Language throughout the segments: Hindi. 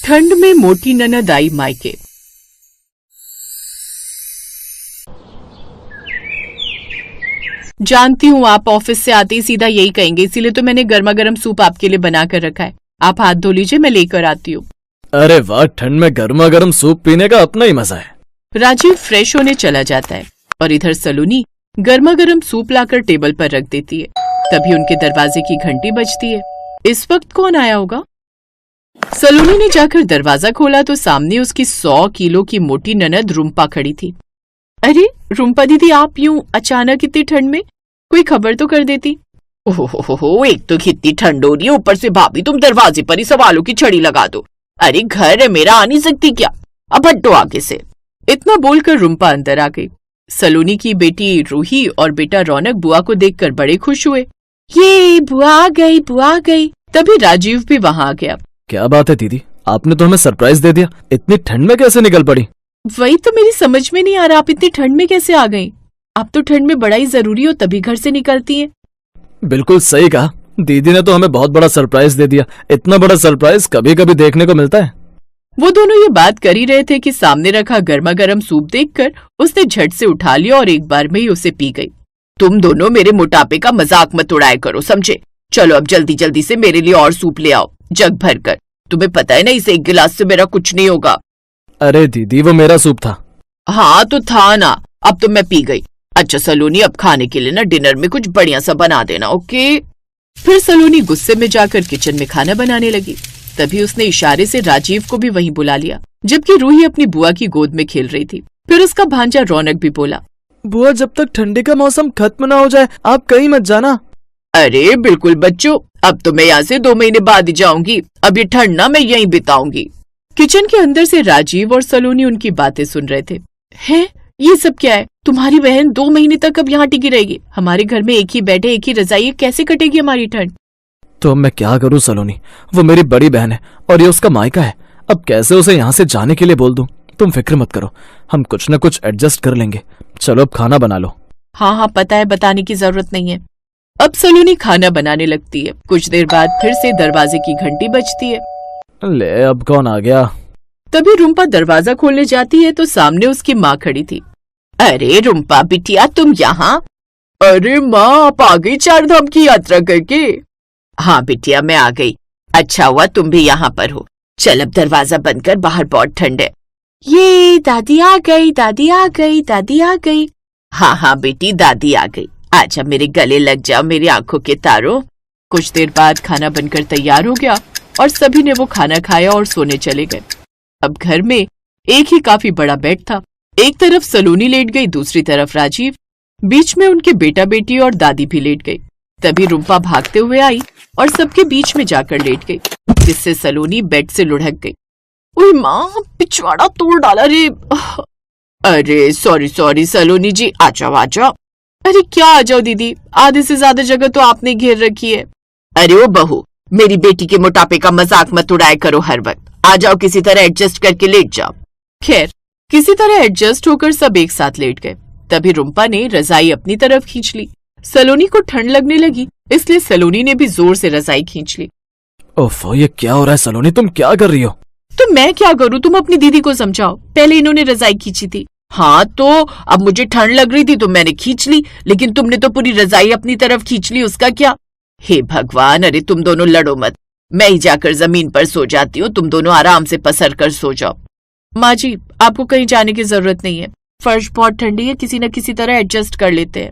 ठंड में मोटी ननद आई मायके। जानती हूँ आप ऑफिस से आते ही सीधा यही कहेंगे, इसीलिए तो मैंने गर्मा गर्म सूप आपके लिए बना कर रखा है। आप हाथ धो लीजिए, मैं लेकर आती हूँ। अरे वाह, ठंड में गर्मा गर्म सूप पीने का अपना ही मजा है। राजीव फ्रेश होने चला जाता है और इधर सलोनी गर्मा गर्म सूप लाकर टेबल पर रख देती है। तभी उनके दरवाजे की घंटी बजती है। इस वक्त कौन आया होगा? सलोनी ने जाकर दरवाजा खोला तो सामने उसकी 100 किलो की मोटी ननद रुम्पा खड़ी थी। अरे रुम्पा दीदी, आप यूं अचानक इतनी ठंड में? कोई खबर तो कर देती। ओहो, एक तो कितनी ठंड हो रही है, ऊपर से भाभी तुम दरवाजे पर ही सवालों की छड़ी लगा दो। अरे घर है मेरा, आ नहीं सकती क्या? अब हटो आगे से। इतना बोलकर रुम्पा अंदर आ गई। सलोनी की बेटी रूही और बेटा रौनक बुआ को देखकर बड़े खुश हुए। ये बुआ आ गई, बुआ आ गई। तभी राजीव भी वहां आ गया। क्या बात है दीदी, आपने तो हमें सरप्राइज दे दिया। इतनी ठंड में कैसे निकल पड़ी? वही तो मेरी समझ में नहीं आ रहा, आप इतनी ठंड में कैसे आ गई? आप तो ठंड में बड़ा ही जरूरी हो तभी घर से निकलती हैं। बिल्कुल सही कहा, दीदी ने तो हमें बहुत बड़ा सरप्राइज दे दिया। इतना बड़ा सरप्राइज कभी कभी देखने को मिलता है। वो दोनों ये बात कर ही रहे थे कि सामने रखा गर्मा गर्म सूप देखकर उसने झट से उठा लिया और एक बार में ही उसे पी गई। तुम दोनों मेरे मोटापे का मजाक मत उड़ाया करो, समझे? चलो अब जल्दी जल्दी से मेरे लिए और सूप ले आओ, जग भर कर। तुम्हें पता है ना, इस एक गिलास से मेरा कुछ नहीं होगा। अरे दीदी, वो मेरा सूप था। हाँ तो था ना, अब तो मैं पी गई। अच्छा सलोनी, अब खाने के लिए ना डिनर में कुछ बढ़िया सा बना देना, ओके? फिर सलोनी गुस्से में जाकर किचन में खाना बनाने लगी। तभी उसने इशारे से राजीव को भी वहीं बुला लिया, जबकि रूही अपनी बुआ की गोद में खेल रही थी। फिर उसका भांजा रौनक भी बोला, बुआ जब तक ठंडी का मौसम खत्म ना हो जाए आप कहीं मत जाना। अरे बिल्कुल बच्चों, अब तो मैं यहाँ से 2 महीने बाद ही जाऊंगी। अब ये ठंड ना मैं यहीं बिताऊंगी। किचन के अंदर से राजीव और सलोनी उनकी बातें सुन रहे थे। हैं, ये सब क्या है? तुम्हारी बहन 2 महीने तक अब यहाँ टिकी रहेगी? हमारे घर में एक ही बेड है, एक ही रजाई है, कैसे कटेगी हमारी ठंड? तो मैं क्या करूं सलोनी, वो मेरी बड़ी बहन है और ये उसका मायका है। अब कैसे उसे यहाँ से जाने के लिए बोल दूं? तुम फिक्र मत करो, हम कुछ न कुछ एडजस्ट कर लेंगे। चलो अब खाना बना लो। हाँ पता है, बताने की जरूरत नहीं है। अब सलोनी खाना बनाने लगती है। कुछ देर बाद फिर से दरवाजे की घंटी बजती है। ले, अब कौन आ गया? तभी रुम्पा दरवाजा खोलने जाती है तो सामने उसकी माँ खड़ी थी। अरे रुम्पा बिटिया, तुम यहाँ? अरे माँ, आप आ गई 4 धाम की यात्रा करके? हाँ बिटिया, मैं आ गई। अच्छा हुआ तुम भी यहाँ पर हो। चल अब दरवाजा बंद कर, बाहर बहुत ठंड है। ये दादी आ गई, दादी आ गई, दादी आ गई। हाँ बेटी, दादी आ गई। आजा मेरे गले लग जाओ, मेरी आंखों के तारों। कुछ देर बाद खाना बनकर तैयार हो गया और सभी ने वो खाना खाया और सोने चले गए। अब घर में एक ही काफी बड़ा बेड था। एक तरफ सलोनी लेट गई, दूसरी तरफ राजीव, बीच में उनके बेटा बेटी और दादी भी लेट गई। तभी रुम्पा भागते हुए आई और सबके बीच में जाकर लेट गई, जिससे सलोनी बेड से लुढ़क गई। ओए माँ, पिछवाड़ा तोड़ डाला रे। अरे सॉरी सलोनी जी, आ जाओ। अरे क्या आ जाओ दीदी, आधे से ज्यादा जगह तो आपने घेर रखी है। अरे ओ बहू, मेरी बेटी के मोटापे का मजाक मत उड़ाया करो हर वक्त। आ जाओ, किसी तरह एडजस्ट करके लेट जाओ। खैर, किसी तरह एडजस्ट होकर सब एक साथ लेट गए। तभी रुम्पा ने रजाई अपनी तरफ खींच ली। सलोनी को ठंड लगने लगी, इसलिए सलोनी ने भी जोर से रजाई खींच ली। ओफो, ये क्या हो रहा है सलोनी, तुम क्या कर रही हो? तो मैं क्या करूं, तुम अपनी दीदी को समझाओ। पहले इन्होंने रजाई खींची थी। हाँ तो अब मुझे ठंड लग रही थी तो मैंने खींच ली, लेकिन तुमने तो पूरी रजाई अपनी तरफ खींच ली, उसका क्या? हे भगवान, अरे तुम दोनों लड़ो मत, मैं ही जाकर जमीन पर सो जाती हूँ। तुम दोनों आराम से पसर कर सो जाओ। माँ जी, आपको कहीं जाने की जरूरत नहीं है, फर्श बहुत ठंडी है, किसी न किसी तरह एडजस्ट कर लेते हैं।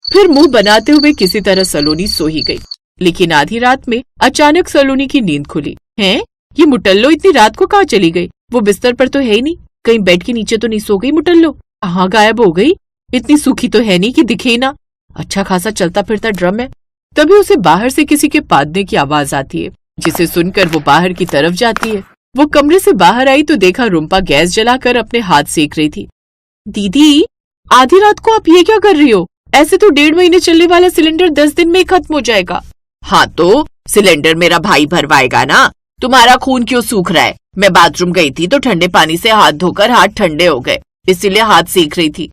फिर मुंह बनाते हुए किसी तरह सलोनी सो ही गई। लेकिन आधी रात में अचानक सलोनी की नींद खुली। हैं, ये मुटल्लो इतनी रात को कहाँ चली गई? वो बिस्तर पर तो है ही नहीं, कहीं बेड के नीचे तो नहीं सो गई मुटल्लो? कहाँ गायब हो गई? इतनी सूखी तो है नहीं कि दिखे ही ना। अच्छा खासा चलता फिरता ड्रम है। तभी उसे बाहर से किसी के पादने की आवाज आती है, जिसे सुनकर वो बाहर की तरफ जाती है। वो कमरे से बाहर आई तो देखा रुम्पा गैस जलाकर अपने हाथ सेक रही थी। दीदी, आधी रात को आप ये क्या कर रही हो? ऐसे तो 1.5 महीने चलने वाला सिलेंडर 10 दिन में ही खत्म हो जाएगा। हाँ तो सिलेंडर मेरा भाई भरवाएगा ना, तुम्हारा खून क्यों सूख रहा है? मैं बाथरूम गई थी तो ठंडे पानी से हाथ धोकर हाथ ठंडे हो गए, इसीलिए हाथ सेक रही थी।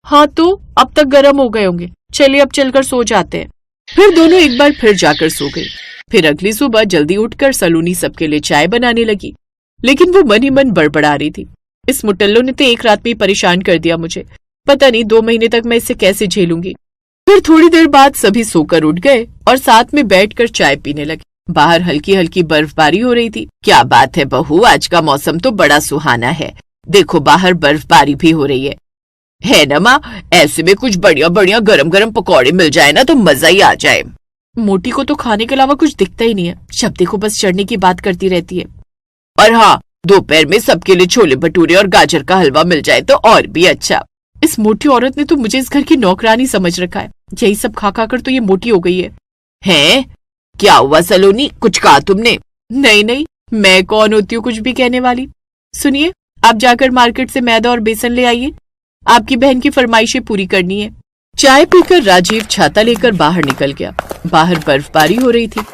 हाँ तो अब तक गर्म हो गए होंगे, चलिए अब चलकर सो जाते हैं। फिर दोनों एक बार फिर जाकर सो गई। फिर अगली सुबह जल्दी उठकर सलोनी सबके लिए चाय बनाने लगी। लेकिन वो मन ही मन बड़बड़ा रही थी। इस मुटल्लो ने तो एक रात में ही परेशान कर दिया मुझे। पता नहीं 2 महीने तक मैं इसे कैसे झेलूंगी। फिर थोड़ी देर बाद सभी सोकर उठ गए और साथ में बैठकर चाय पीने लगे। बाहर हल्की हल्की बर्फबारी हो रही थी। क्या बात है बहू, आज का मौसम तो बड़ा सुहाना है। देखो बाहर बर्फबारी भी हो रही है ना माँ? ऐसे में कुछ बढ़िया बढ़िया गरम गरम पकौड़े मिल जाए ना तो मजा ही आ जाए। मोटी को तो खाने के अलावा कुछ दिखता ही नहीं है, जब देखो बस चढ़ने की बात करती रहती है। और हाँ, दोपहर में सबके लिए छोले भटूरे और गाजर का हलवा मिल जाए तो और भी अच्छा। इस मोटी औरत ने तो मुझे इस घर की नौकरानी समझ रखा है। यही सब खा खा कर तो ये मोटी हो गई है। हैं? क्या हुआ सलोनी, कुछ कहा तुमने? नहीं, मैं कौन होती हूँ कुछ भी कहने वाली। सुनिए, आप जाकर मार्केट से मैदा और बेसन ले आइए, आपकी बहन की फरमाइशें पूरी करनी है। चाय पीकर राजीव छाता लेकर बाहर निकल गया। बाहर बर्फबारी हो रही थी।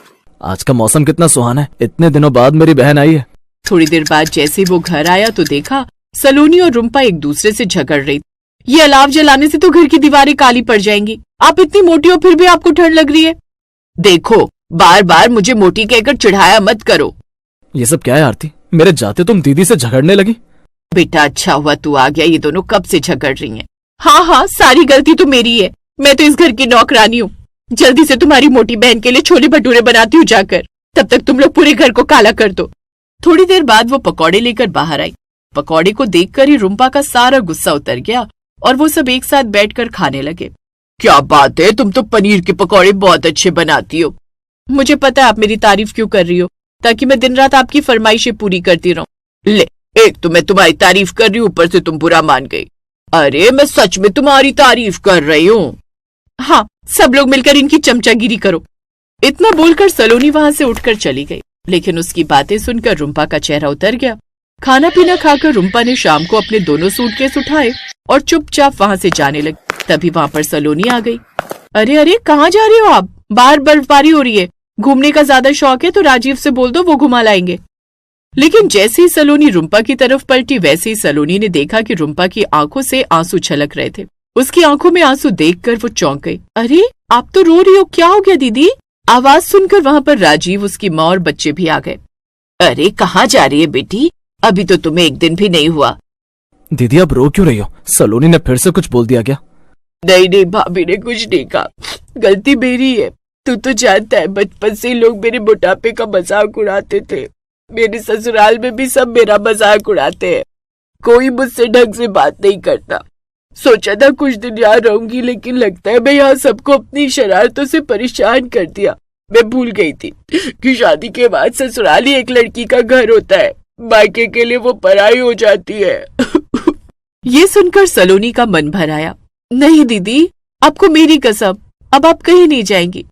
आज का मौसम कितना सुहाना है, इतने दिनों बाद मेरी बहन आई है। थोड़ी देर बाद जैसे वो घर आया तो देखा सलोनी और रुम्पा एक दूसरे से झगड़ रही। ये अलाव जलाने से तो घर की दीवारें काली पड़ जाएंगी। आप इतनी मोटी हो फिर भी आपको ठंड लग रही है। देखो, बार बार मुझे मोटी कहकर चिढ़ाया मत करो। ये सब क्या है आरती, मेरे जाते तुम दीदी से झगड़ने लगी? बेटा अच्छा हुआ तू आ गया, ये दोनों कब से झगड़ रही हैं। हाँ, सारी गलती तो मेरी है। मैं तो इस घर की नौकरानी हूँ। जल्दी से तुम्हारी मोटी बहन के लिए छोले भटूरे बनाती हूँ जाकर, तब तक तुम लोग पूरे घर को काला कर दो। थोड़ी देर बाद वो पकौड़े लेकर बाहर आई। पकौड़े को देखकर ही रुम्पा का सारा गुस्सा उतर गया और वो सब एक साथ बैठकर खाने लगे। क्या बात है, तुम तो पनीर के पकौड़े बहुत अच्छे बनाती हो। मुझे पता है आप मेरी तारीफ क्यों कर रही हो, ताकि मैं दिन रात आपकी फरमाइशें पूरी करती रहूं। ले, एक तो मैं तुम्हारी तारीफ कर रही हूँ, ऊपर से तुम बुरा मान गई। अरे मैं सच में तुम्हारी तारीफ कर रही हूँ। हाँ, सब लोग मिलकर इनकी चमचागिरी करो। इतना बोलकर सलोनी वहां से उठकर चली गई, लेकिन उसकी बातें सुनकर रुम्पा का चेहरा उतर गया। खाना पीना खाकर रुम्पा ने शाम को अपने दोनों सूटकेस उठाए और चुपचाप वहां से जाने लगी। तभी वहां पर सलोनी आ गई। अरे कहाँ जा रही हो आप? बाहर बर्फबारी हो रही है। घूमने का ज्यादा शौक है तो राजीव से बोल दो, वो घुमा लाएंगे। लेकिन जैसे ही सलोनी रुम्पा की तरफ पलटी, वैसे ही सलोनी ने देखा कि रुम्पा की आंखों से आंसू छलक रहे थे। उसकी आंखों में आंसू देखकर वो चौंक गई। अरे आप तो रो रही हो, क्या हो गया दीदी? आवाज सुनकर वहां पर राजीव, उसकी माँ और बच्चे भी आ गए। अरे कहाँ जा रही है बेटी? अभी तो तुम्हें एक दिन भी नहीं हुआ। दीदी आप रो क्यों रही हो? सलोनी ने फिर से कुछ बोल दिया क्या? नहीं, भाभी ने कुछ नहीं कहा, गलती मेरी है। तू तो जानता है बचपन से लोग मेरे मोटापे का मजाक उड़ाते थे। मेरे ससुराल में भी सब मेरा मजाक उड़ाते हैं। कोई मुझसे ढंग से बात नहीं करता। सोचा था कुछ दिन यहाँ रहूंगी, लेकिन लगता है मैं यहाँ सबको अपनी शरारतों से परेशान कर दिया। मैं भूल गई थी कि शादी के बाद ससुराल ही एक लड़की का घर होता है, मायके के लिए वो पराई हो जाती है। ये सुनकर सलोनी का मन भर आया। नहीं दीदी, आपको मेरी कसम, अब आप कहीं नहीं जाएंगी।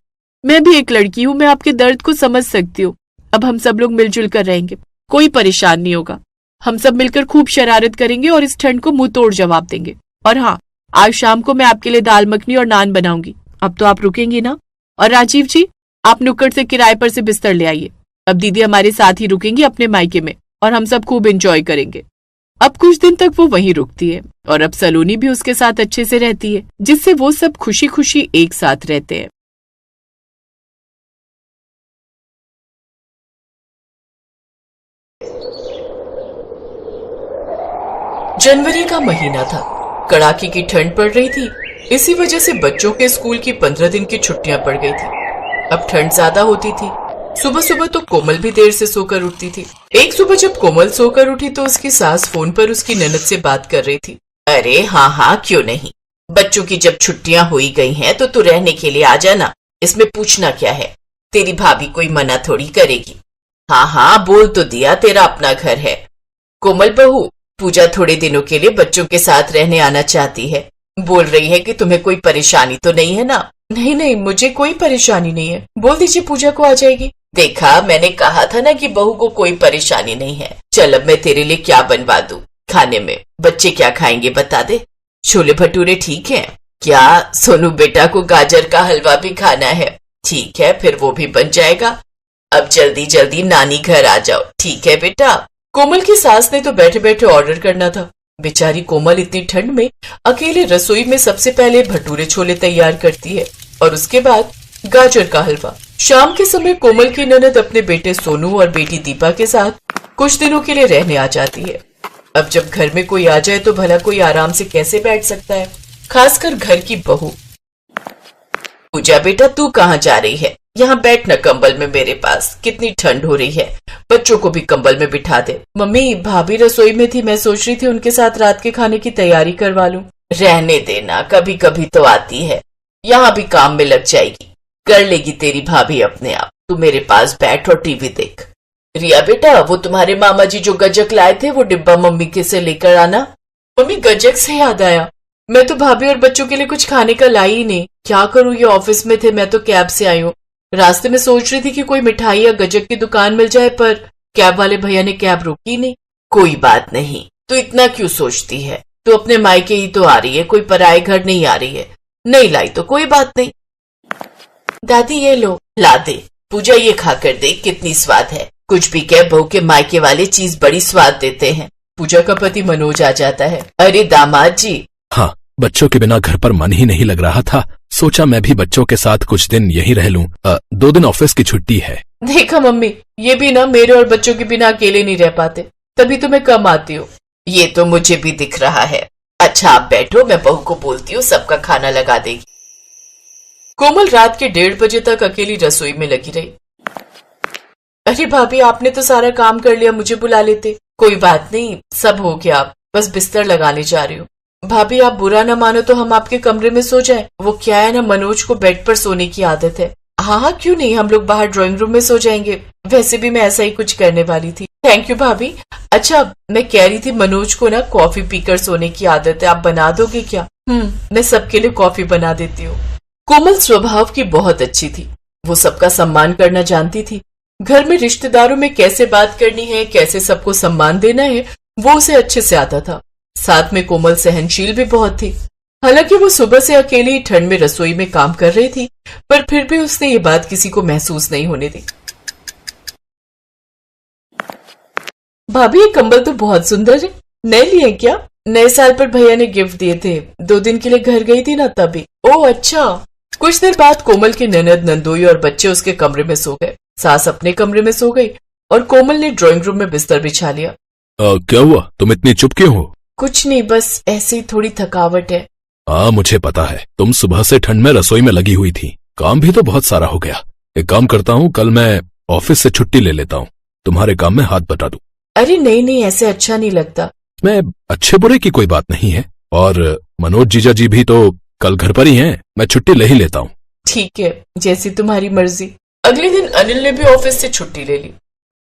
मैं भी एक लड़की हूँ, मैं आपके दर्द को समझ सकती हूँ। अब हम सब लोग मिलजुल कर रहेंगे, कोई परेशान नहीं होगा। हम सब मिलकर खूब शरारत करेंगे और इस ठंड को मुंह तोड़ जवाब देंगे। और हाँ, आज शाम को मैं आपके लिए दाल मखनी और नान बनाऊंगी। अब तो आप रुकेंगी ना? और राजीव जी, आप नुक्कड़ से किराए पर से बिस्तर ले आइए। अब दीदी हमारे साथ ही रुकेंगी अपने मायके में और हम सब खूब एंजॉय करेंगे। अब कुछ दिन तक वो वहीं रुकती है और अब सलोनी भी उसके साथ अच्छे से रहती है, जिससे वो सब खुशी खुशी एक साथ रहते हैं। जनवरी का महीना था। कड़ाके की ठंड पड़ रही थी। इसी वजह से बच्चों के स्कूल की 15 दिन की छुट्टियां पड़ गई थी। अब ठंड ज्यादा होती थी। सुबह सुबह तो कोमल भी देर से सोकर उठती थी। एक सुबह जब कोमल सोकर उठी तो उसकी सास फोन पर उसकी ननद से बात कर रही थी। अरे हाँ, क्यों नहीं, बच्चों की जब छुट्टियां हो ही गई हैं तो तू रहने के लिए आ जाना। इसमें पूछना क्या है, तेरी भाभी कोई मना थोड़ी करेगी। हाँ, बोल तो दिया, तेरा अपना घर है। कोमल बहू, पूजा थोड़े दिनों के लिए बच्चों के साथ रहने आना चाहती है। बोल रही है कि तुम्हें कोई परेशानी तो नहीं है ना? नहीं, मुझे कोई परेशानी नहीं है। बोल दीजिए, पूजा को आ जाएगी। देखा, मैंने कहा था ना कि बहू को कोई परेशानी नहीं है। चल अब मैं तेरे लिए क्या बनवा दूं खाने में? बच्चे क्या खाएंगे बता दे। छोले भटूरे ठीक है क्या? सोनू बेटा को गाजर का हलवा भी खाना है। ठीक है, फिर वो भी बन जाएगा। अब जल्दी जल्दी नानी घर आ जाओ, ठीक है बेटा? कोमल की सास ने तो बैठे बैठे ऑर्डर करना था। बेचारी कोमल इतनी ठंड में अकेले रसोई में सबसे पहले भटूरे छोले तैयार करती है और उसके बाद गाजर का हलवा। शाम के समय कोमल की ननद अपने बेटे सोनू और बेटी दीपा के साथ कुछ दिनों के लिए रहने आ जाती है। अब जब घर में कोई आ जाए तो भला कोई आराम से कैसे बैठ सकता है, खासकर घर की बहू। पूजा बेटा, तू कहाँ जा रही है? यहाँ बैठ न कंबल में मेरे पास, कितनी ठंड हो रही है। बच्चों को भी कंबल में बिठा दे। मम्मी, भाभी रसोई में थी, मैं सोच रही थी उनके साथ रात के खाने की तैयारी करवा लूं। रहने देना, कभी कभी तो आती है, यहाँ भी काम में लग जाएगी, कर लेगी तेरी भाभी अपने आप। तू मेरे पास बैठ और टीवी देख। रिया बेटा, वो तुम्हारे मामा जी जो गजक लाए थे वो डिब्बा मम्मी के से लेकर आना। मम्मी, गजक से याद आया, मैं तो भाभी और बच्चों के लिए कुछ खाने का लाई ही नहीं। क्या करूं, ये ऑफिस में थे, मैं तो कैब से आई हूँ। रास्ते में सोच रही थी कि कोई मिठाई या गजक की दुकान मिल जाए, पर कैब वाले भैया ने कैब रोकी नहीं। कोई बात नहीं, तू इतना क्यों सोचती है? तू अपने मायके ही तो आ रही है, कोई पराए घर नहीं आ रही है। नहीं लाई तो कोई बात नहीं। दादी ये लो। ला दे। पूजा, ये खाकर देख कितनी स्वाद है। कुछ भी कह, बहू के मायके वाले चीज बड़ी स्वाद देते हैं। पूजा का पति मनोज आ जाता है। अरे दामाद जी। हाँ, बच्चों के बिना घर पर मन ही नहीं लग रहा था, सोचा मैं भी बच्चों के साथ कुछ दिन यहीं रह लूं। 2 दिन ऑफिस की छुट्टी है। देखा मम्मी, ये भी ना मेरे और बच्चों के बिना अकेले नहीं रह पाते, तभी तो मैं कम आती हूँ। ये तो मुझे भी दिख रहा है। अच्छा आप बैठो, मैं बहू को बोलती हूँ, सबका खाना लगा देगी। कोमल रात के 1:30 बजे तक अकेली रसोई में लगी रही। अरे भाभी, आपने तो सारा काम कर लिया, मुझे बुला लेते। कोई बात नहीं, सब हो गया, आप बस बिस्तर लगाने जा रही हूँ। भाभी, आप बुरा ना मानो तो हम आपके कमरे में सो जाएं। वो क्या है ना, मनोज को बेड पर सोने की आदत है। हाँ हाँ, क्यों नहीं, हम लोग बाहर ड्राइंग रूम में सो जाएंगे। वैसे भी मैं ऐसा ही कुछ करने वाली थी। थैंक यू भाभी। अच्छा, मैं कह रही थी मनोज को ना कॉफी पीकर सोने की आदत है, आप बना दोगे क्या? मैं सबके लिए कॉफी बना देती हूँ। कोमल स्वभाव की बहुत अच्छी थी, वो सबका सम्मान करना जानती थी। घर में रिश्तेदारों में कैसे बात करनी है, कैसे सबको सम्मान देना है, वो उसे अच्छे से आता था। साथ में कोमल सहनशील भी बहुत थी। हालांकि वो सुबह से अकेली ठंड में रसोई में काम कर रही थी, पर फिर भी उसने ये बात किसी को महसूस नहीं होने दी। भाभी, ये कंबल तो बहुत सुंदर है, नए लिए क्या? नए साल पर भैया ने गिफ्ट दिए थे, 2 दिन के लिए घर गई थी ना तभी। ओह अच्छा। कुछ देर बाद कोमल की ननद, नंदोई और बच्चे उसके कमरे में सो गए। सास अपने कमरे में सो गई और कोमल ने ड्राइंग रूम में बिस्तर बिछा लिया। क्या हुआ, तुम इतनी चुप क्यों हो? कुछ नहीं, बस ऐसे ही थोड़ी थकावट है। मुझे पता है, तुम सुबह से ठंड में रसोई में लगी हुई थी, काम भी तो बहुत सारा हो गया। एक काम करता हूँ, कल मैं ऑफिस से छुट्टी ले लेता हूँ, तुम्हारे काम में हाथ बटा दूं। अरे नहीं नहीं, ऐसे अच्छा नहीं लगता। मैं अच्छे बुरे की कोई बात नहीं है, और मनोज जीजा जी भी तो कल घर पर ही हैं, मैं छुट्टी ले ही लेता हूँ। ठीक है, जैसी तुम्हारी मर्जी। अगले दिन अनिल ने भी ऑफिस से छुट्टी ले ली।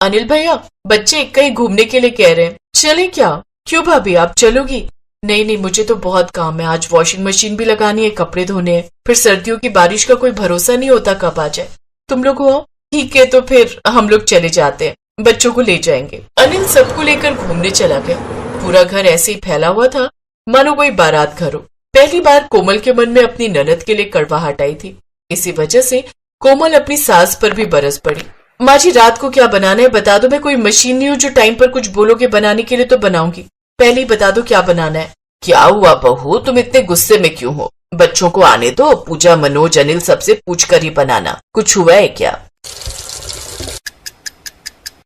अनिल भैया, बच्चे कहीं घूमने के लिए कह रहे हैं, चले क्या? क्यों भाभी, आप चलोगी? नहीं नहीं, मुझे तो बहुत काम है, आज वॉशिंग मशीन भी लगानी है, कपड़े धोने हैं, फिर सर्दियों की बारिश का कोई भरोसा नहीं होता कब आ जाए। तुम लोग हो? ठीक है, तो फिर हम लोग चले जाते हैं, बच्चों को ले जाएंगे। अनिल सबको लेकर घूमने चला गया। पूरा घर ऐसे ही फैला हुआ था मानो कोई बारात घर हो। पहली बार कोमल के मन में अपनी ननद के लिए कड़वाहट आई थी। इसी वजह से कोमल अपनी सास पर भी बरस पड़ी। माँ जी, रात को क्या बनाना है बता दो, मैं कोई मशीन नहीं हूँ जो टाइम पर कुछ बोलोगे बनाने के लिए तो बनाऊंगी, पहले ही बता दो क्या बनाना है। क्या हुआ बहू, तुम इतने गुस्से में क्यों हो? बच्चों को आने दो, पूजा, मनोज, अनिल सबसे पूछ कर ही बनाना। कुछ हुआ है क्या?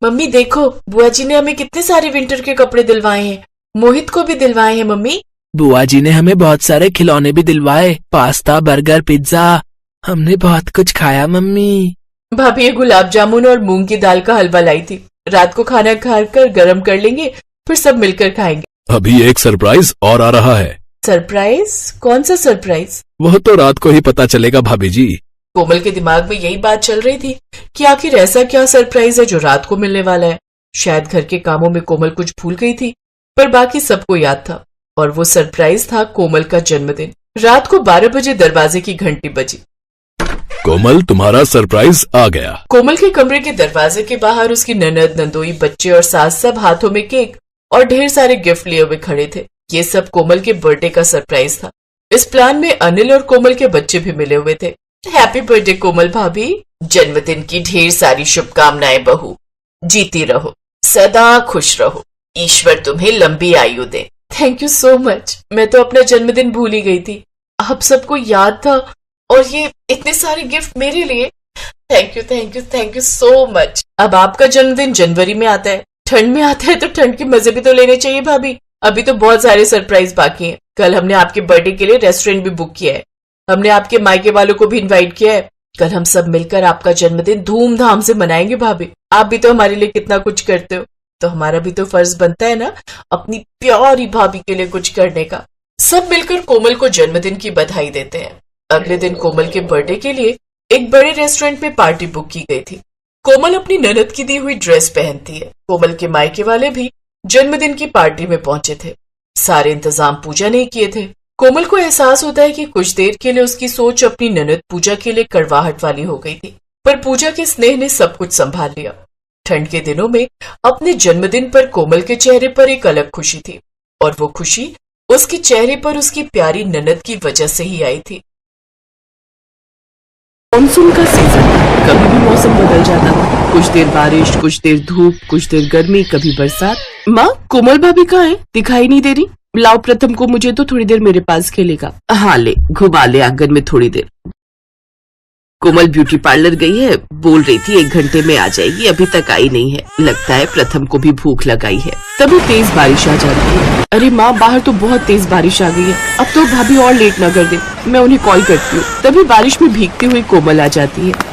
मम्मी देखो, बुआ जी ने हमें कितने सारे विंटर के कपड़े दिलवाए हैं, मोहित को भी दिलवाए हैं। मम्मी, बुआ जी ने हमें बहुत सारे खिलौने भी दिलवाए, पास्ता, बर्गर, पिज्जा, हमने बहुत कुछ खाया। मम्मी, भाभी ये गुलाब जामुन और मूंग की दाल का हलवा लाई थी, रात को खाना खाकर गरम कर लेंगे, फिर सब मिलकर खाएंगे। अभी एक सरप्राइज और आ रहा है। सरप्राइज? कौन सा सरप्राइज? वह तो रात को ही पता चलेगा भाभी जी। कोमल के दिमाग में यही बात चल रही थी कि आखिर ऐसा क्या सरप्राइज है जो रात को मिलने वाला है। शायद घर के कामों में कोमल कुछ भूल गई थी, पर बाकी सबको याद था, और वो सरप्राइज था कोमल का जन्मदिन। रात को 12 बजे दरवाजे की घंटी बजी। कोमल, तुम्हारा सरप्राइज आ गया। कोमल के कमरे के दरवाजे के बाहर उसकी ननद, नंदोई, बच्चे और सास सब हाथों में केक और ढेर सारे गिफ्ट लिए हुए खड़े थे। ये सब कोमल के बर्थडे का सरप्राइज था। इस प्लान में अनिल और कोमल के बच्चे भी मिले हुए थे। हैप्पी बर्थडे कोमल भाभी, जन्मदिन की ढेर सारी शुभकामनाएं बहू, जीती रहो, सदा खुश रहो, ईश्वर तुम्हें लंबी आयु दे। थैंक यू सो मच, मैं तो अपना जन्मदिन भूल ही गई थी, आप सबको याद था, और ये इतने सारे गिफ्ट मेरे लिए। Thank you thank you thank you so much. अब आपका जन्मदिन जनवरी में आता है, ठंड में आते हैं तो ठंड के मजे भी तो लेने चाहिए भाभी। अभी तो बहुत सारे सरप्राइज बाकी हैं। कल हमने आपके बर्थडे के लिए रेस्टोरेंट भी बुक किया है। हमने आपके मायके वालों को भी इनवाइट किया है। कल हम सब मिलकर आपका जन्मदिन धूमधाम से मनाएंगे भाभी। आप भी तो हमारे लिए कितना कुछ करते हो, तो हमारा भी तो फर्ज बनता है ना अपनी प्यारी भाभी के लिए कुछ करने का। सब मिलकर कोमल को जन्मदिन की बधाई देते हैं। अगले दिन कोमल के बर्थडे के लिए एक बड़े रेस्टोरेंट में पार्टी बुक की गई थी। कोमल अपनी ननद की दी हुई ड्रेस पहनती है। कोमल के मायके वाले भी जन्मदिन की पार्टी में पहुंचे थे। सारे इंतजाम पूजा ने किए थे। कोमल को एहसास होता है कि कुछ देर के लिए उसकी सोच अपनी ननद पूजा के लिए कड़वाहट वाली हो गई थी, पर पूजा के स्नेह ने सब कुछ संभाल लिया। ठंड के दिनों में अपने जन्मदिन पर कोमल के चेहरे पर एक अलग खुशी थी, और वो खुशी उसके चेहरे पर उसकी प्यारी ननद की वजह से ही आई थी। मानसून का सीजन, कभी भी मौसम बदल जाता था। कुछ देर बारिश, कुछ देर धूप, कुछ देर गर्मी, कभी बरसात। माँ, कोमल भाभी कहाँ है? दिखाई नहीं दे रही। लाओ प्रथम को, मुझे तो थोड़ी देर मेरे पास खेलेगा। हाँ ले, घुमा ले आंगन में थोड़ी देर। कोमल ब्यूटी पार्लर गई है, बोल रही थी 1 घंटे में आ जाएगी, अभी तक आई नहीं है। लगता है प्रथम को भी भूख लगाई है। तभी तेज बारिश आ जाती है। अरे माँ, बाहर तो बहुत तेज बारिश आ गई है। अब तो भाभी और लेट न कर दे, मैं उन्हें कॉल करती हूँ। तभी बारिश में भीगती हुई कोमल आ जाती है।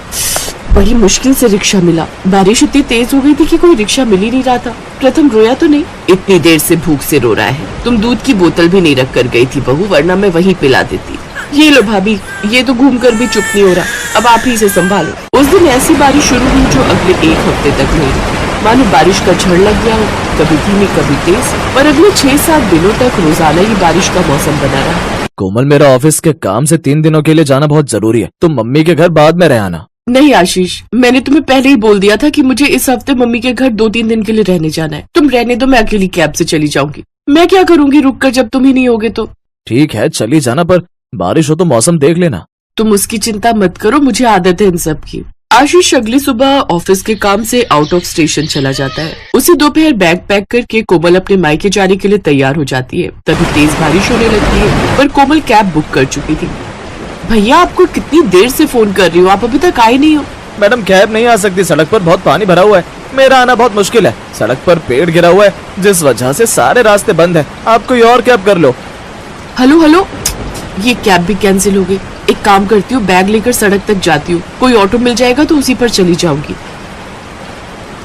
बड़ी मुश्किल से रिक्शा मिला। बारिश इतनी तेज हो गई थी कि कोई रिक्शा मिल ही नहीं रहा था। प्रथम रोया तो नहीं? इतनी देर से भूख से रो रहा है। तुम दूध की बोतल भी नहीं रख कर गई थी बहू, वरना मैं वहीं पिला देती। ये लो भाभी, ये तो घूम कर भी चुप नहीं हो रहा। अब आप ही इसे संभालो। उस दिन ऐसी बारिश शुरू हुई जो अगले 1 हफ्ते तक नहीं। मानो बारिश का झड़ लग गया हो, कभी धीमी कभी तेज, पर अगले 6-7 दिनों तक रोजाना ही बारिश का मौसम बना रहा। कोमल, मेरा ऑफिस के काम से 3 दिनों के लिए जाना बहुत जरूरी है। तुम मम्मी के घर बाद में रह आना। नहीं आशीष, मैंने तुम्हें पहले ही बोल दिया था कि मुझे इस हफ्ते मम्मी के घर 2-3 दिन के लिए रहने जाना है। तुम रहने दो, मैं अकेली कैब से चली जाऊंगी। मैं क्या करूंगी रुक कर, जब तुम ही नहीं होगे तो। ठीक है, चली जाना, पर बारिश हो तो मौसम देख लेना। तुम उसकी चिंता मत करो, मुझे आदत है इन सब की। आशीष अगली सुबह ऑफिस के काम से आउट ऑफ स्टेशन चला जाता है। उसी दोपहर बैग पैक करके कोमल अपने मायके जाने के लिए तैयार हो जाती है। तभी तेज बारिश होने लगती है, पर कोमल कैब बुक कर चुकी थी। भैया, आपको कितनी देर से फोन कर रही हो, आप अभी तक आए नहीं हो। मैडम, कैब नहीं आ सकती, सड़क पर बहुत पानी भरा हुआ है। मेरा आना बहुत मुश्किल है। सड़क पर पेड़ गिरा हुआ है, जिस वजह से सारे रास्ते बंद हैं। आप कोई और कैब कर लो। हेलो हेलो, ये कैब भी कैंसिल हो गई। एक काम करती हूँ, बैग लेकर सड़क तक जाती हूँ, कोई ऑटो मिल जाएगा तो उसी पर चली जाऊंगी।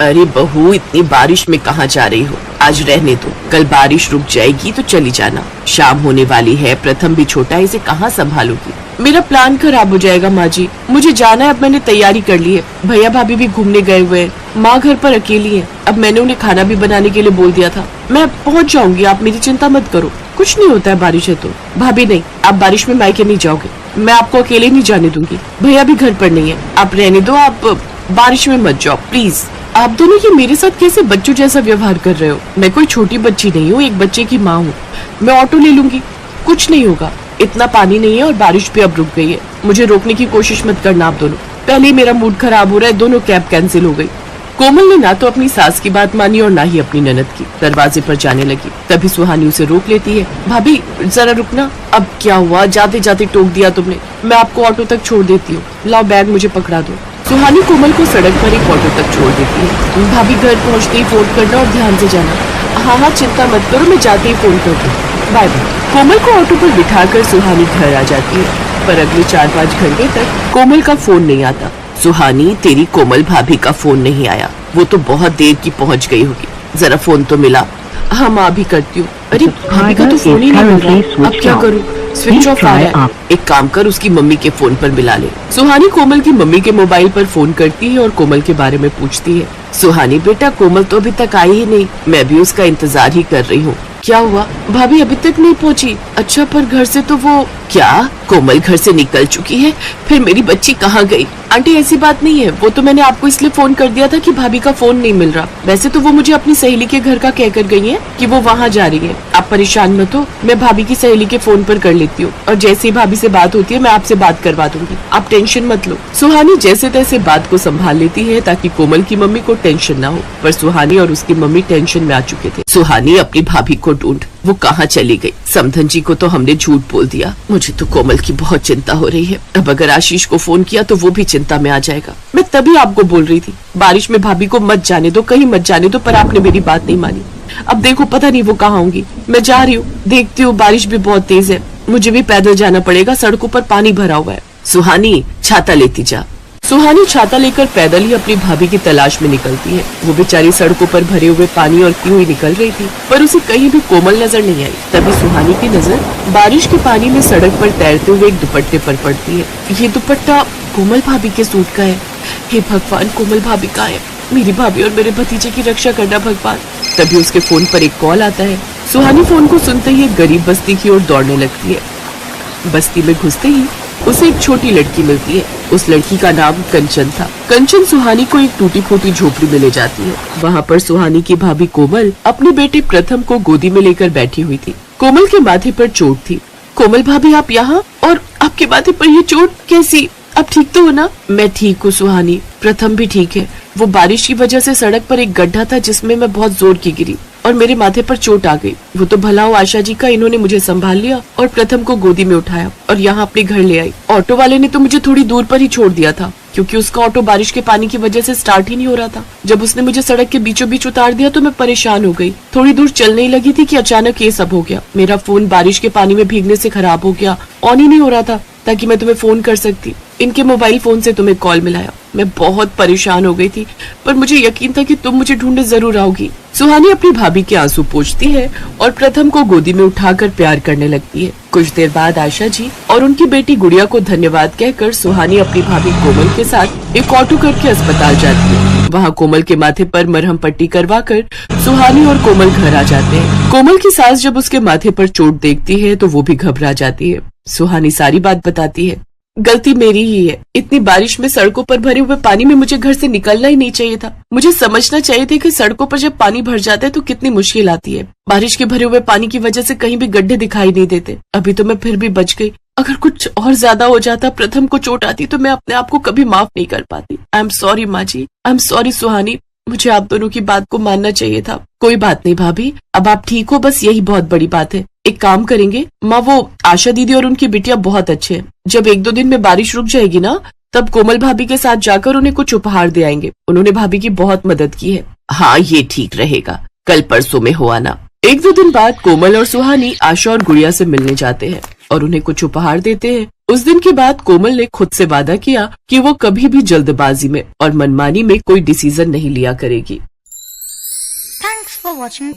अरे बहू, इतनी बारिश में कहाँ जा रही हो? आज रहने दो, कल बारिश रुक जाएगी तो चली जाना। शाम होने वाली है, प्रथम भी छोटा है, इसे कहाँ संभालूगी? मेरा प्लान खराब हो जाएगा माँ जी, मुझे जाना है। अब मैंने तैयारी कर ली है। भैया भाभी भी घूमने गए हुए हैं, माँ घर पर अकेली है। अब मैंने उन्हें खाना भी बनाने के लिए बोल दिया था। मैं पहुँच जाऊंगी, आप मेरी चिंता मत करो। कुछ नहीं होता है बारिश है तो। भाभी नहीं, आप बारिश में मायके नहीं जाओगे, मैं आपको अकेले नहीं जाने दूंगी। भैया भी घर पर नहीं है, आप रहने दो, आप बारिश में मत जाओ प्लीज। आप दोनों ये मेरे साथ कैसे बच्चों जैसा व्यवहार कर रहे हो? मैं कोई छोटी बच्ची नहीं हूँ, एक बच्चे की माँ हूँ। मैं ऑटो ले लूंगी, कुछ नहीं होगा। इतना पानी नहीं है और बारिश भी अब रुक गई है। मुझे रोकने की कोशिश मत करना आप दोनों। पहले ही मेरा मूड खराब हो रहा है, दोनों कैब कैंसिल हो गई। कोमल ने ना तो अपनी सास की बात मानी और ना ही अपनी ननद की। दरवाजे पर जाने लगी, तभी सुहानी उसे रोक लेती है। भाभी जरा रुकना। अब क्या हुआ, जाते जाते टोक दिया तुमने। मैं आपको ऑटो तक छोड़ देती हूँ, लाओ बैग मुझे पकड़ा दो। सुहानी कोमल को सड़क पर एक ऑटो तक छोड़ देती है। भाभी घर पहुँचते ही फोन करना और ध्यान से जाना। हाँ हाँ, चिंता मत करो, मैं जाते ही फोन कर दूँ। Bye bye. कोमल को ऑटो पर बिठाकर सुहानी घर आ जाती है, पर अगले 4-5 घंटे तक कोमल का फोन नहीं आता। सुहानी, तेरी कोमल भाभी का फोन नहीं आया, वो तो बहुत देर की पहुंच गई होगी, जरा फोन तो मिला। हाँ माँ, भी करती हूँ। अरे भाभी का तो फोन ही नहीं मिल रहा, अब क्या करूँ? स्विच ऑफ आ रहा है। एक काम कर, उसकी मम्मी के फोन पर मिला ले। सुहानी कोमल की मम्मी के मोबाइल पर फोन करती है और कोमल के बारे में पूछती है। सुहानी बेटा, कोमल तो अभी तक आई ही नहीं, मैं भी उसका इंतजार ही कर रही हूँ। क्या हुआ? भाभी अभी तक नहीं पहुँची? अच्छा, पर घर से तो वो। क्या कोमल घर से निकल चुकी है? फिर मेरी बच्ची कहाँ गई? आंटी ऐसी बात नहीं है, वो तो मैंने आपको इसलिए फोन कर दिया था कि भाभी का फोन नहीं मिल रहा। वैसे तो वो मुझे अपनी सहेली के घर का कहकर गई है कि वो वहाँ जा रही है। आप परेशान मत हो, मैं भाभी की सहेली के फोन पर कर लेती हूँ और जैसे ही भाभी से बात होती है मैं आपसे बात करवा दूंगी, आप टेंशन मत लो। सुहानी जैसे तैसे बात को संभाल लेती है ताकि कोमल की मम्मी को टेंशन ना हो, पर सुहानी और उसकी मम्मी टेंशन में आ चुके थे। सुहानी अपनी भाभी को ढूंढ, वो कहाँ चली गई? समधन जी को तो हमने झूठ बोल दिया। मुझे तो कोमल की बहुत चिंता हो रही है। अब अगर आशीष को फोन किया तो वो भी चिंता में आ जाएगा। मैं तभी आपको बोल रही थी बारिश में भाभी को मत जाने दो, कहीं मत जाने दो, पर आपने मेरी बात नहीं मानी। अब देखो पता नहीं वो कहाँ होंगी। मैं जा रही हूँ, देखती हूँ बारिश भी बहुत तेज है, मुझे भी पैदल जाना पड़ेगा, सड़कों पर पानी भरा हुआ है। सुहानी छाता लेती जा। सुहानी छाता लेकर पैदल ही अपनी भाभी की तलाश में निकलती है। वो बेचारी सड़कों पर भरे हुए पानी और की हुई निकल रही थी, पर उसे कहीं भी कोमल नजर नहीं आई। तभी सुहानी की नजर बारिश के पानी में सड़क पर तैरते हुए एक दुपट्टे पर पड़ती है। ये दुपट्टा कोमल भाभी के सूट का है। हे भगवान, कोमल भाभी का है। मेरी भाभी और मेरे भतीजे की रक्षा करना भगवान। तभी उसके फोन पर एक कॉल आता है। सुहानी फोन को सुनते ही एक गरीब बस्ती की ओर दौड़ने लगती है। बस्ती में घुसते ही उसे एक छोटी लड़की मिलती है। उस लड़की का नाम कंचन था। कंचन सुहानी को एक टूटी फूटी झोपड़ी में ले जाती है। वहाँ पर सुहानी की भाभी कोमल अपने बेटे प्रथम को गोदी में लेकर बैठी हुई थी। कोमल के माथे पर चोट थी। कोमल भाभी आप यहाँ, और आपके माथे पर ये चोट कैसी? आप ठीक तो हो ना? मैं ठीक हूँ सुहानी, प्रथम भी ठीक है। वो बारिश की वजह से सड़क पर एक गड्ढा था जिसमें मैं बहुत जोर की गिरी और मेरे माथे पर चोट आ गई। वो तो भला हो आशा जी का, इन्होंने मुझे संभाल लिया और प्रथम को गोदी में उठाया और यहाँ अपने घर ले आई। ऑटो वाले ने तो मुझे थोड़ी दूर पर ही छोड़ दिया था क्योंकि उसका ऑटो बारिश के पानी की वजह से स्टार्ट ही नहीं हो रहा था। जब उसने मुझे सड़क के बीचों बीच उतार दिया तो मैं परेशान हो गई। थोड़ी दूर चलने ही लगी थी कि अचानक ये सब हो गया। मेरा फोन बारिश के पानी में भीगने से खराब हो गया, ऑन ही नहीं हो रहा था ताकि मैं तुम्हें फोन कर सकती। इनके मोबाइल फोन से तुम्हें कॉल मिलाया। मैं बहुत परेशान हो गई थी, पर मुझे यकीन था कि तुम मुझे ढूंढने जरूर आओगी। सुहानी अपनी भाभी के आंसू पोंछती है और प्रथम को गोदी में उठाकर प्यार करने लगती है। कुछ देर बाद आशा जी और उनकी बेटी गुड़िया को धन्यवाद कहकर सुहानी अपनी भाभी कोमल के साथ एक ऑटो करके अस्पताल जाती है। वहाँ कोमल के माथे पर मरहम पट्टी करवाकर सुहानी और कोमल घर आ जाते हैं। कोमल की सास जब उसके माथे पर चोट देखती है तो वो भी घबरा जाती है। सुहानी सारी बात बताती है। गलती मेरी ही है। इतनी बारिश में सड़कों पर भरे हुए पानी में मुझे घर से निकलना ही नहीं चाहिए था। मुझे समझना चाहिए था कि सड़कों पर जब पानी भर जाता है तो कितनी मुश्किल आती है। बारिश के भरे हुए पानी की वजह से कहीं भी गड्ढे दिखाई नहीं देते। अभी तो मैं फिर भी बच गई। अगर कुछ और ज्यादा हो जाता, प्रथम को चोट आती, तो मैं अपने आप को कभी माफ नहीं कर पाती। आई एम सॉरी माँ जी, आई एम सॉरी सुहानी। मुझे आप दोनों की बात को मानना चाहिए था। कोई बात नहीं भाभी, अब आप ठीक हो, बस यही बहुत बड़ी बात है। एक काम करेंगे माँ, वो आशा दीदी और उनकी बिटिया बहुत अच्छे हैं। जब एक दो दिन में बारिश रुक जाएगी ना, तब कोमल भाभी के साथ जाकर उन्हें कुछ उपहार दे आएंगे। उन्होंने भाभी की बहुत मदद की है। हाँ, ये ठीक रहेगा। कल परसों में हो आना। एक दो दिन बाद कोमल और सुहानी आशा और गुड़िया से मिलने जाते हैं और उन्हें कुछ उपहार देते हैं। उस दिन के बाद कोमल ने खुद से वादा किया कि वो कभी भी जल्दबाजी में और मनमानी में कोई डिसीजन नहीं लिया करेगी। Thanks for watching.